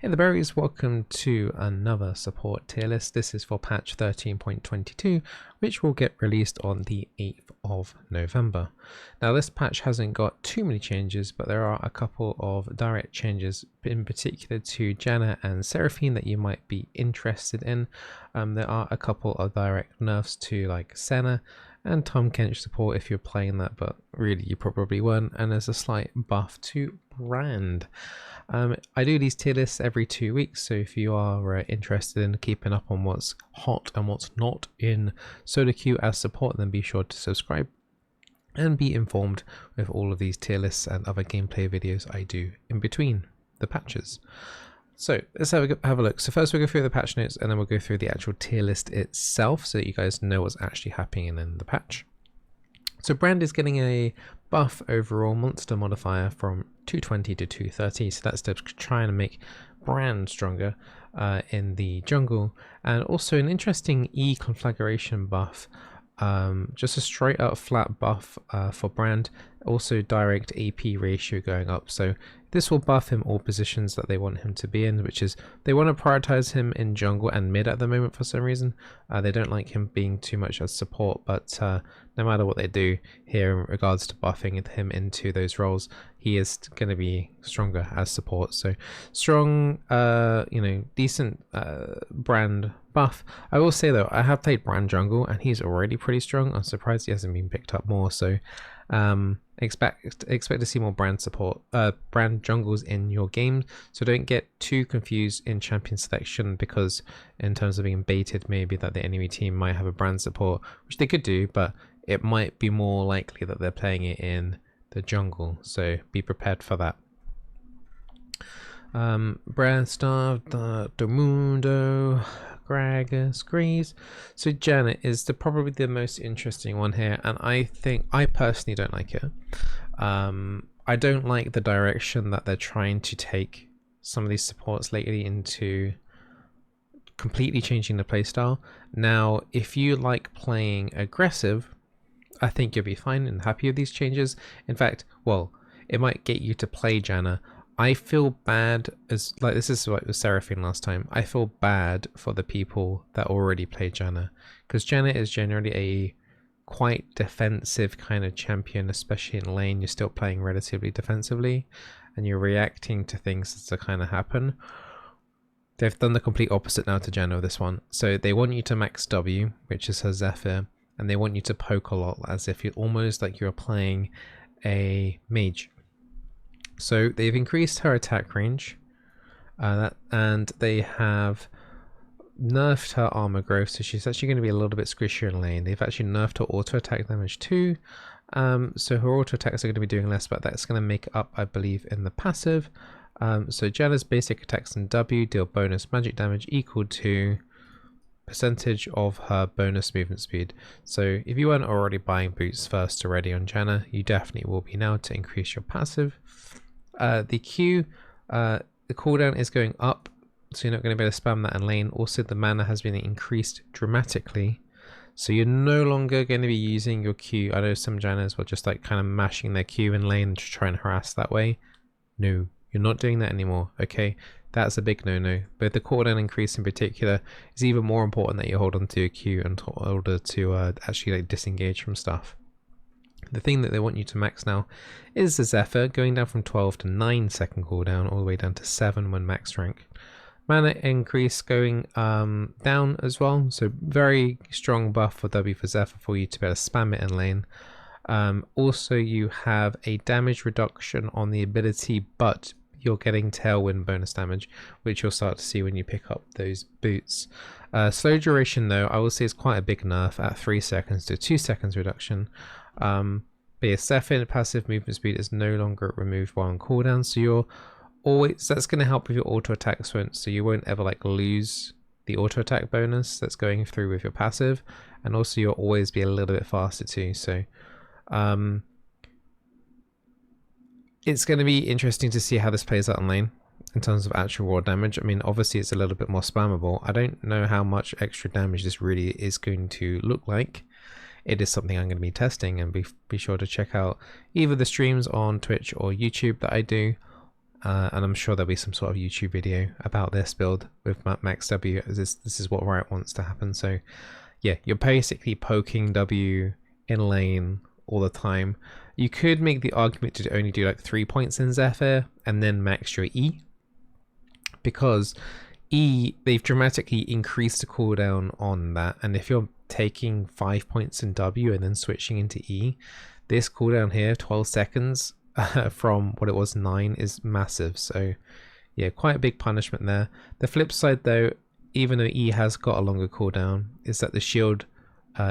Hey the berries, welcome to another support tier list. This is for patch 13.22, which will get released on the 8th of November. Now this patch hasn't got too many changes, but there are a couple of direct changes, in particular to Janna and Seraphine, that you might be interested in. There are a couple of direct nerfs to like Senna and Tom Kench support if you're playing that, but really you probably weren't, and there's a slight buff to Brand. I do these tier lists every 2 weeks, so if you are interested in keeping up on what's hot and what's not in solo queue as support, then be sure to subscribe and be informed with all of these tier lists and other gameplay videos I do in between the patches. So let's have a look. So first we'll go through the patch notes and then we'll go through the actual tier list itself so that you guys know what's actually happening in the patch. So Brand is getting a buff overall monster modifier from 220 to 230, so that's to try and make Brand stronger in the jungle, and also an interesting E conflagration buff, just a straight up flat buff for Brand, also direct AP ratio going up, so this will buff him all positions that they want him to be in, which is they want to prioritize him in jungle and mid at the moment for some reason. They don't like him being too much as support, but no matter what they do here in regards to buffing him into those roles, he is going to be stronger as support. So strong, decent Brand buff. I will say though, I have played Brand jungle and he's already pretty strong. I'm surprised he hasn't been picked up more. So expect to see more Brand support, Brand jungles in your game, so don't get too confused in champion selection, because in terms of being baited maybe that the enemy team might have a Brand support, which they could do, but it might be more likely that they're playing it in the jungle, so be prepared for that. Brand Starved, Domundo, Gragas, Grease. So Janna is probably the most interesting one here, and I personally don't like it. I don't like the direction that they're trying to take some of these supports lately into completely changing the playstyle. Now, if you like playing aggressive, I think you'll be fine and happy with these changes. In fact, well, it might get you to play Janna. I feel bad, as like this is what was Seraphine last time. I feel bad for the people that already play Janna, because Janna is generally a quite defensive kind of champion, especially in lane. You're still playing relatively defensively and you're reacting to things as they kind of happen. They've done the complete opposite now to Janna with this one. So they want you to max W, which is her Zephyr, and they want you to poke a lot as if you're almost like you're playing a mage. So they've increased her attack range, and they have nerfed her armor growth, so she's actually going to be a little bit squishier in lane. They've actually nerfed her auto attack damage too, so her auto attacks are going to be doing less, but that's going to make up, I believe, in the passive. So Janna's basic attacks in W deal bonus magic damage equal to percentage of her bonus movement speed. So if you weren't already buying boots first already on Janna, you definitely will be now to increase your passive. The Q, the cooldown is going up, so you're not going to be able to spam that in lane. Also, the mana has been increased dramatically, so you're no longer going to be using your Q. I know some Jannas were just like kind of mashing their Q in lane to try and harass that way. No, you're not doing that anymore, okay? That's a big no-no. But the cooldown increase in particular is even more important that you hold on to your Q in order to actually like disengage from stuff. The thing that they want you to max now is the Zephyr, going down from 12 to 9 second cooldown, all the way down to 7 when max rank. Mana increase going down as well, so very strong buff for W for Zephyr for you to be able to spam it in lane. Also, you have a damage reduction on the ability, but you're getting tailwind bonus damage, which you'll start to see when you pick up those boots. Slow duration though, I will say is quite a big nerf at 3 seconds to 2 seconds reduction. But yeah, Zephyr passive movement speed is no longer removed while on cooldown, so you're always, that's going to help with your auto attack swing, so you won't ever like lose the auto attack bonus that's going through with your passive, and also you'll always be a little bit faster too. So it's going to be interesting to see how this plays out in lane in terms of actual raw damage. I mean, obviously it's a little bit more spammable. I don't know how much extra damage this really is going to look like. It is something I'm going to be testing, and be sure to check out either the streams on Twitch or YouTube that I do, and I'm sure there'll be some sort of YouTube video about this build with max W. This is what Riot wants to happen. So yeah, you're basically poking W in lane all the time. You could make the argument to only do like 3 points in Zephyr and then max your E, because E, they've dramatically increased the cooldown on that, and if you're taking 5 points in W and then switching into E, this cooldown here, 12 seconds from what it was 9, is massive. So yeah, quite a big punishment there. The flip side though, even though E has got a longer cooldown, is that the shield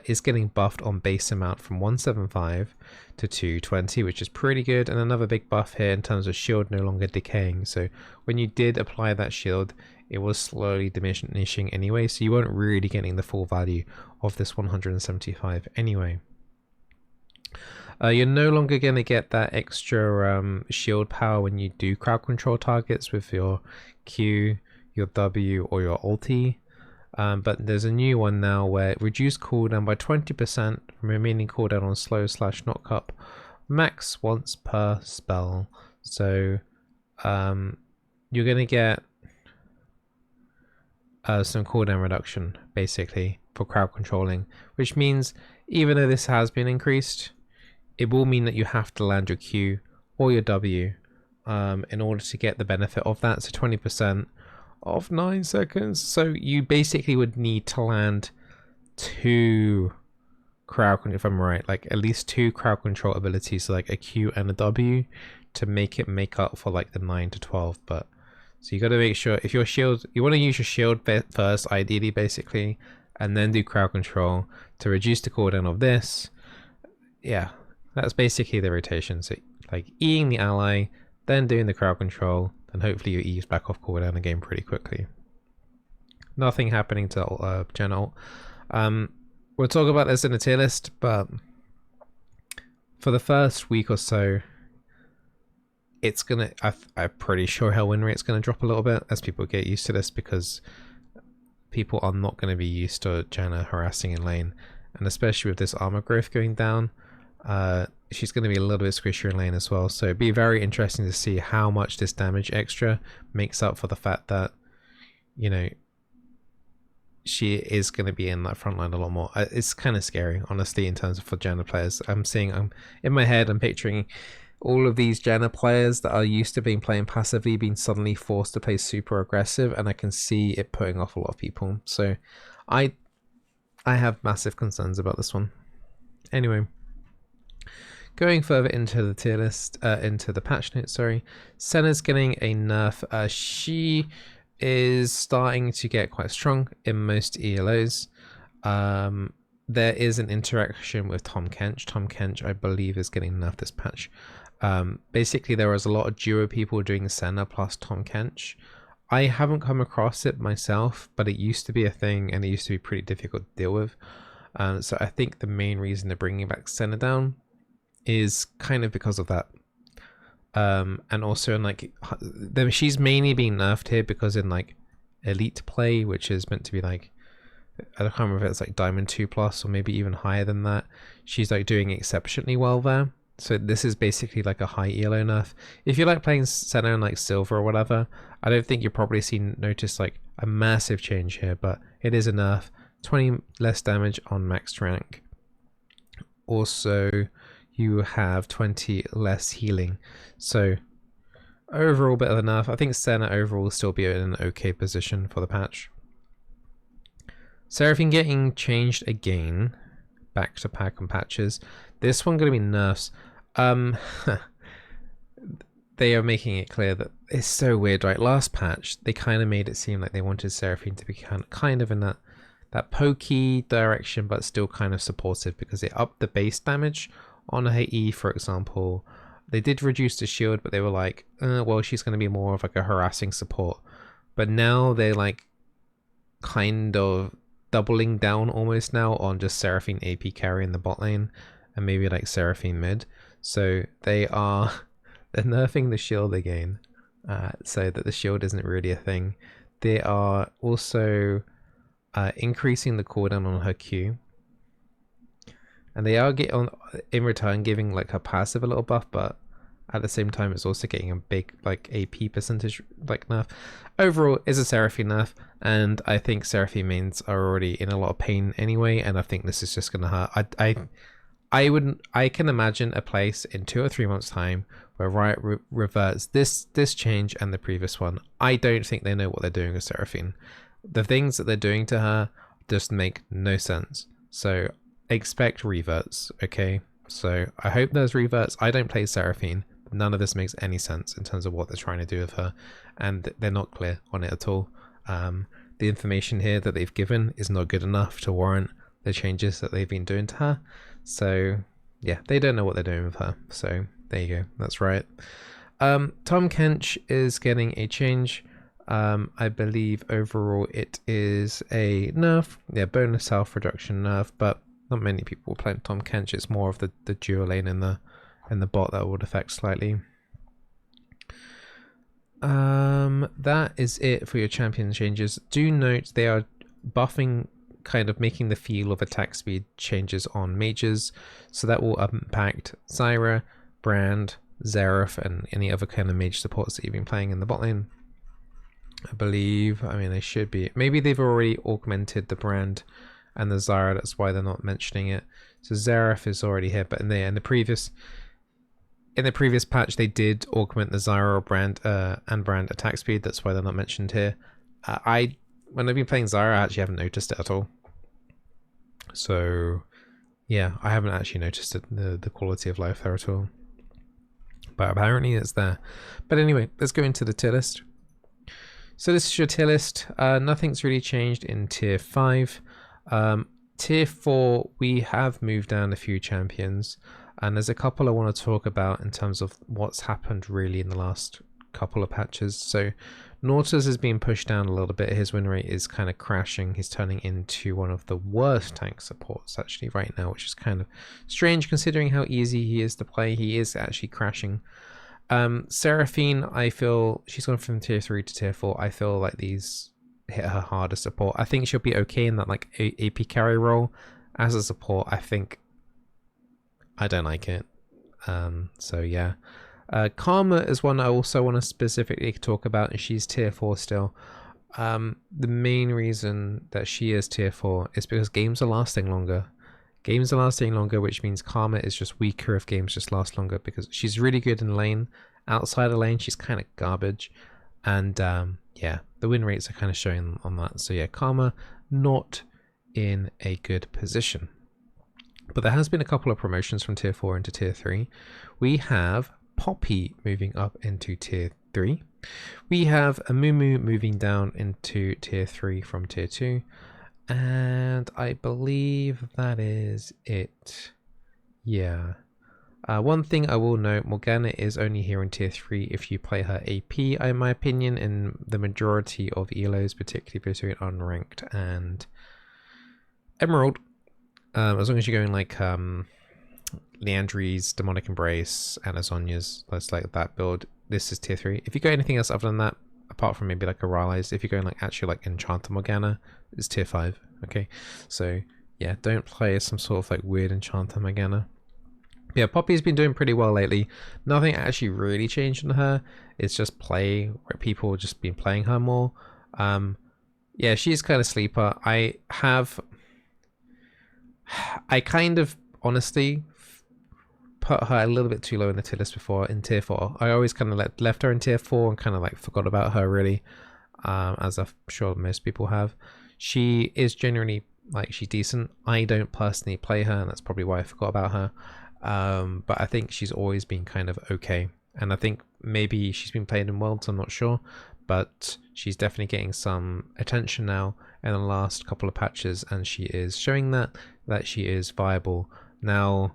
is getting buffed on base amount from 175 to 220, which is pretty good, and another big buff here in terms of shield no longer decaying. So when you did apply that shield, it was slowly diminishing anyway, so you weren't really getting the full value of this 175 anyway. You're no longer going to get that extra shield power when you do crowd control targets with your Q, your W, or your ulti. But there's a new one now where it reduced cooldown by 20%, remaining cooldown on slow/knock up max once per spell. So you're going to get some cooldown reduction basically for crowd controlling, which means even though this has been increased, it will mean that you have to land your Q or your W in order to get the benefit of that. So 20% of 9 seconds. So you basically would need to land 2 crowd control, if I'm right, like at least 2 crowd control abilities, so like a Q and a W, to make up for like the 9 to 12. But so you got to make sure if your shield, you want to use your shield first, ideally, basically, and then do crowd control to reduce the cooldown of this. Yeah, that's basically the rotation. So like Eing the ally, then doing the crowd control, and hopefully you ease back off cooldown again pretty quickly. Nothing happening to Janna. We'll talk about this in the tier list, but for the first week or so, it's gonna, I'm pretty sure her win rate's gonna drop a little bit as people get used to this, because people are not going to be used to Janna harassing in lane, and especially with this armor growth going down, she's going to be a little bit squishier in lane as well. So it'd be very interesting to see how much this damage extra makes up for the fact that, you know, she is going to be in that front line a lot more. It's kind of scary, honestly, in terms of for Janna players. I'm in my head, I'm picturing all of these Janna players that are used to playing passively being suddenly forced to play super aggressive, and I can see it putting off a lot of people. So I have massive concerns about this one. Anyway, going further into the tier list, into the patch notes, sorry, Senna's getting a nerf. She is starting to get quite strong in most ELOs. There is an interaction with Tom Kench. Tom Kench, I believe, is getting nerfed this patch. Basically, there was a lot of duo people doing Senna plus Tom Kench. I haven't come across it myself, but it used to be a thing, and it used to be pretty difficult to deal with. So I think the main reason they're bringing back Senna down is kind of because of that. And also in like, she's mainly being nerfed here because in like elite play, which is meant to be like, I don't remember if it's like Diamond 2+ or maybe even higher than that, she's like doing exceptionally well there. So this is basically like a high elo nerf. If you like playing Senna in like silver or whatever, I don't think you'll probably notice like a massive change here, but it is a nerf. 20 less damage on max rank. Also, you have 20 less healing. So overall bit of a nerf. I think Senna overall will still be in an okay position for the patch. Seraphine getting changed again, back to pack and patches. This one going to be nerfs. They are making it clear that it's so weird, right? Last patch, they kind of made it seem like they wanted Seraphine to be kind of in that pokey direction, but still kind of supportive, because it upped the base damage on her E, for example. They did reduce the shield, but they were like, well, she's going to be more of like a harassing support. But now they're like kind of doubling down almost now on just Seraphine AP carry in the bot lane, and maybe like Seraphine mid. So they're nerfing the shield again, so that the shield isn't really a thing. They are also increasing the cooldown on her Q, and they are in return giving like her passive a little buff, but At the same time, it's also getting a big like AP percentage like nerf. Overall, is a Seraphine nerf, and I think Seraphine mains are already in a lot of pain anyway, and I think this is just gonna hurt. I can imagine a place in 2 or 3 months' time where Riot reverts this change and the previous one. I don't think they know what they're doing with Seraphine. The things that they're doing to her just make no sense. So expect reverts, okay? So I hope there's reverts. I don't play Seraphine. None of this makes any sense in terms of what they're trying to do with her, and they're not clear on it at all. The information here that they've given is not good enough to warrant the changes that they've been doing to her. So yeah, they don't know what they're doing with her. So there you go. That's right. Tom Kench is getting a change. I believe overall it is a nerf. Yeah, bonus health reduction nerf, but not many people will play Tom Kench. It's more of the dual lane in the bot that would affect slightly. That is it for your champion changes. Do note they are buffing, kind of making the feel of attack speed changes on mages, so that will impact Zyra, Brand, Xerath, and any other kind of mage supports that you've been playing in the bot lane. I believe, I mean, they should be. Maybe they've already augmented the Brand and the Zyra, that's why they're not mentioning it. So Xerath is already here, but in the previous patch they did augment the Zyra or Brand and Brand attack speed. That's why they're not mentioned here. When I've been playing Zyra, I actually haven't noticed it at all. So yeah, I haven't actually noticed it, the quality of life there at all. But apparently it's there. But anyway, let's go into the tier list. So this is your tier list. Nothing's really changed in tier 5. Tier 4, we have moved down a few champions, and there's a couple I want to talk about in terms of what's happened really in the last couple of patches. So Nautilus has been pushed down a little bit. His win rate is kind of crashing. He's turning into one of the worst tank supports actually right now, which is kind of strange considering how easy he is to play. He is actually crashing. Seraphine, I feel she's gone from tier 3 to tier 4. I feel like these hit her harder support. I think she'll be okay in that like AP carry role. As a support, I think I don't like it. So yeah. Karma is one I also want to specifically talk about, and she's tier 4 still. The main reason that she is tier 4 is because games are lasting longer. Games are lasting longer, which means Karma is just weaker if games just last longer, because she's really good in lane. Outside of lane, she's kind of garbage. And yeah, the win rates are kind of showing on that. So yeah, Karma not in a good position. But there has been a couple of promotions from tier 4 into tier 3. We have Poppy moving up into tier 3. We have Amumu moving down into tier 3 from tier 2. And I believe that is it. Yeah. One thing I will note, Morgana is only here in tier 3 if you play her AP, in my opinion, in the majority of ELOs, particularly between Unranked and Emerald. As long as you're going like Leandri's, Demonic Embrace, and Azonia's, that's like that build, this is tier 3. If you go anything else other than that, apart from maybe like a Rylai's, if you're going like actually like Enchanter Morgana, it's tier 5. Okay, so yeah, don't play some sort of like weird Enchanter Morgana. Yeah, Poppy's been doing pretty well lately. Nothing actually really changed on her. It's just play where people have just been playing her more. Yeah, she's kind of sleeper. I kind of honestly put her a little bit too low in the tier list before in tier 4. I always kind of left her in tier 4 and kind of like forgot about her really, as I'm sure most people have. She is genuinely like, she's decent. I don't personally play her, and that's probably why I forgot about her. But I think she's always been kind of okay, and I think maybe she's been played in Worlds, I'm not sure, but she's definitely getting some attention now in the last couple of patches, and she is showing that she is viable now.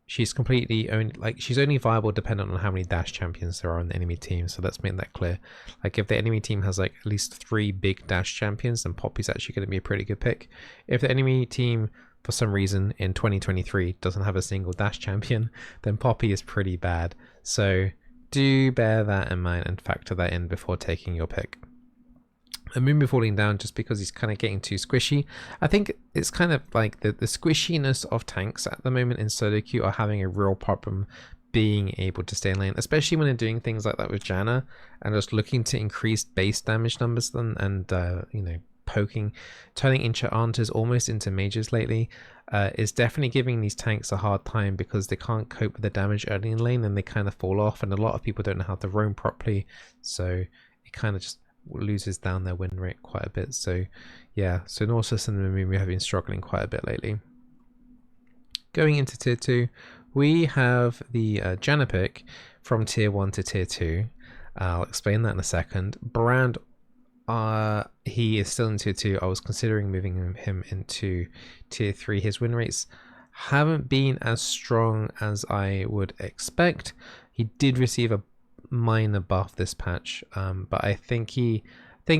She's completely only she's only viable dependent on how many dash champions there are on the enemy team, so let's make that clear. Like if the enemy team has like at least 3 big dash champions, then Poppy's actually going to be a pretty good pick. If the enemy team for some reason in 2023 doesn't have a single dash champion, then Poppy is pretty bad. So do bear that in mind and factor that in before taking your pick. Amumu falling down just because he's kind of getting too squishy. I think it's kind of like the squishiness of tanks at the moment in solo queue are having a real problem being able to stay in lane, especially when they're doing things like that with Janna and just looking to increase base damage numbers and you know, poking, turning enchanters almost into mages lately, is definitely giving these tanks a hard time because they can't cope with the damage early in lane and they kind of fall off, and a lot of people don't know how to roam properly, so it kind of just loses down their win rate quite a bit. So yeah, so Nautilus and Mimimi have been struggling quite a bit lately. Going into tier 2, we have the Janna pick from tier 1 to tier 2. I'll explain that in a second. Brand, he is still in tier 2. I was considering moving him into tier 3. His win rates haven't been as strong as I would expect. He did receive a minor buff this patch, but I think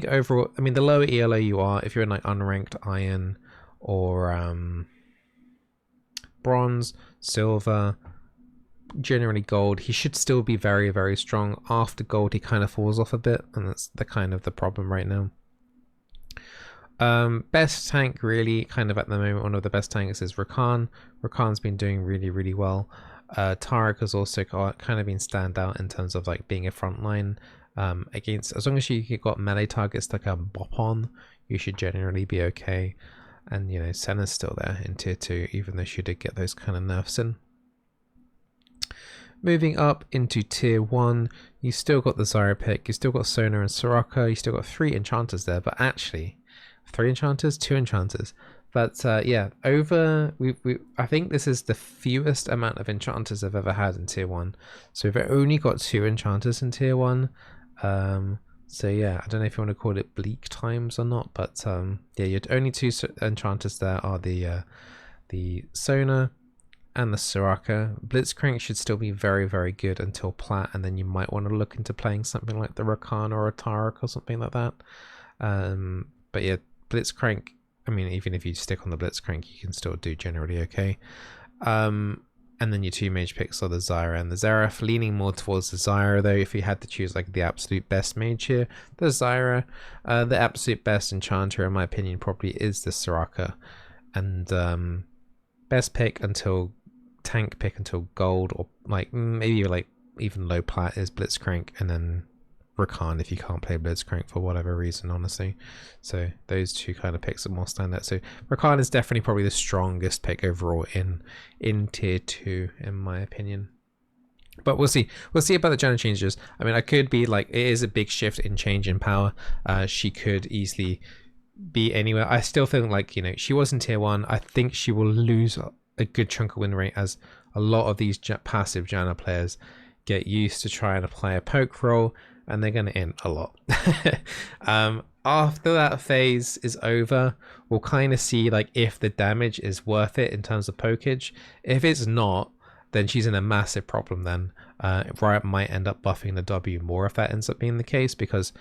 overall, I mean, the lower ELO you are, if you're in like unranked iron or bronze, silver, generally gold, he should still be very, very strong. After gold, he kind of falls off a bit, and that's the kind of the problem right now. Best tank really kind of at the moment, one of the best tanks is Rakan. Rakan's been doing really, really well. Taric has also kind of been standout in terms of like being a frontline against, as long as you got melee targets like a bop on, you should generally be okay. And you know, Senna's still there in tier 2, even though she did get those kind of nerfs in. Moving up into tier 1, you still got the Zyra pick, you still got Sona and Soraka, you still got 3 enchanters there, but actually 3 enchanters, 2 enchanters. But yeah, I think this is the fewest amount of enchanters I've ever had in tier 1. So we've only got 2 enchanters in tier 1. So yeah, I don't know if you want to call it bleak times or not, but yeah, your only 2 enchanters there are the Sona and the Soraka. Blitzcrank should still be very, very good until plat, and then you might want to look into playing something like the Rakan or a Taric or something like that. But yeah, Blitzcrank, I mean, even if you stick on the Blitzcrank, you can still do generally okay. And then your 2 mage picks are the Zyra and the Xerath, leaning more towards the Zyra though. If you had to choose like the absolute best mage here, the Zyra. The absolute best enchanter in my opinion probably is the Soraka. And best pick until tank pick until gold, or like maybe like even low plat, is Blitzcrank, and then Rakan if you can't play Blitzcrank for whatever reason, honestly. So those 2 kind of picks are more standout. So Rakan is definitely probably the strongest pick overall in tier 2 in my opinion. But we'll see about the Janna changes. I mean, I could be like, it is a big shift in change in power. She could easily be anywhere. I still think like, you know, she was in tier 1. I think she will lose a good chunk of win rate as a lot of these passive Janna players get used to trying to play a poke role, and they're going to int a lot. After that phase is over, we'll kind of see like if the damage is worth it in terms of pokage. If it's not, then she's in a massive problem then. Riot might end up buffing the W more if that ends up being the case, because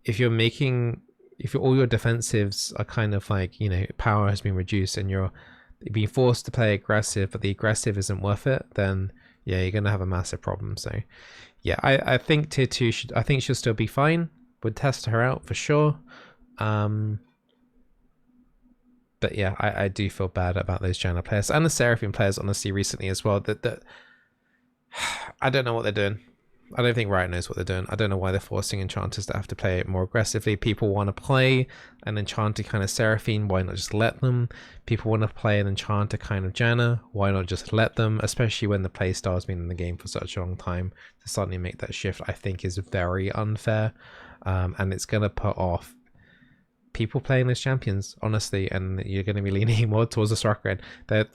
if all your defensives are kind of like, you know, power has been reduced and you're being forced to play aggressive, but the aggressive isn't worth it, then yeah, you're going to have a massive problem. So yeah, I think tier 2 she'll still be fine. Would test her out for sure. But yeah, I do feel bad about those Janna players and the Seraphine players honestly recently as well. That I don't know what they're doing. I don't think Riot knows what they're doing. I don't know why they're forcing enchanters to have to play it more aggressively. People want to play an enchanter kind of Seraphine, why not just let them? People want to play an enchanter kind of Janna, why not just let them? Especially when the playstyle has been in the game for such a long time. To suddenly make that shift, I think, is very unfair. And it's going to put off people playing those champions, honestly, and you're going to be leaning more towards the Soraka.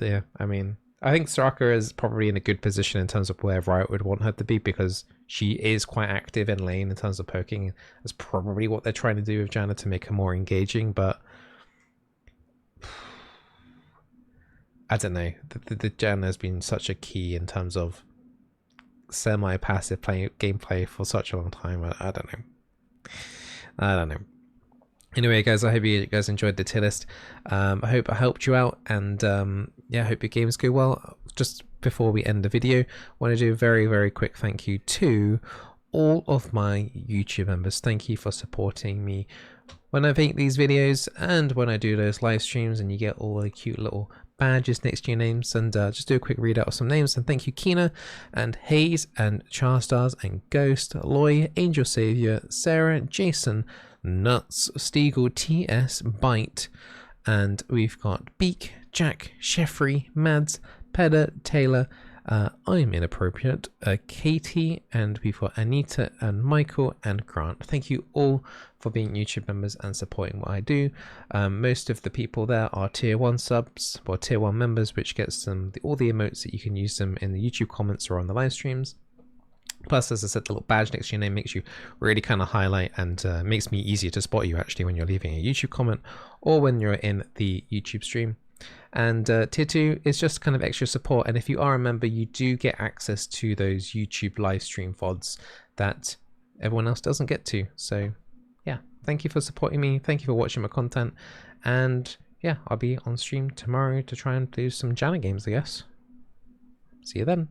Yeah, I mean, I think Soraka is probably in a good position in terms of where Riot would want her to be, because she is quite active in lane in terms of poking. That's probably what they're trying to do with Janna to make her more engaging, but I don't know. The Janna has been such a key in terms of semi-passive gameplay for such a long time. I don't know. Anyway, guys, I hope you guys enjoyed the tier list. I hope I helped you out, and yeah, I hope your games go well. Just before we end the video, I want to do a very, very quick thank you to all of my YouTube members. Thank you for supporting me when I make these videos and when I do those live streams, and you get all the cute little badges next to your names and just do a quick readout of some names. And thank you, Kina and Hayes and Charstars and Ghost, Loy, Angel Savior, Sarah, Jason, Nuts, Steagle, TS, Bite, and we've got Beak, Jack, Sheffrey, Mads, Pedder, Taylor, I'm Inappropriate, Katie, and we've got Anita and Michael and Grant. Thank you all for being YouTube members and supporting what I do. Most of the people there are tier 1 subs or tier 1 members, which gets them all the emotes that you can use them in the YouTube comments or on the live streams. Plus, as I said, the little badge next to your name makes you really kind of highlight and makes me easier to spot you actually when you're leaving a YouTube comment or when you're in the YouTube stream. And tier 2 is just kind of extra support, and if you are a member you do get access to those YouTube live stream VODs that everyone else doesn't get to. So yeah, thank you for supporting me, thank you for watching my content, and yeah, I'll be on stream tomorrow to try and do some Janna games, I guess. See you then.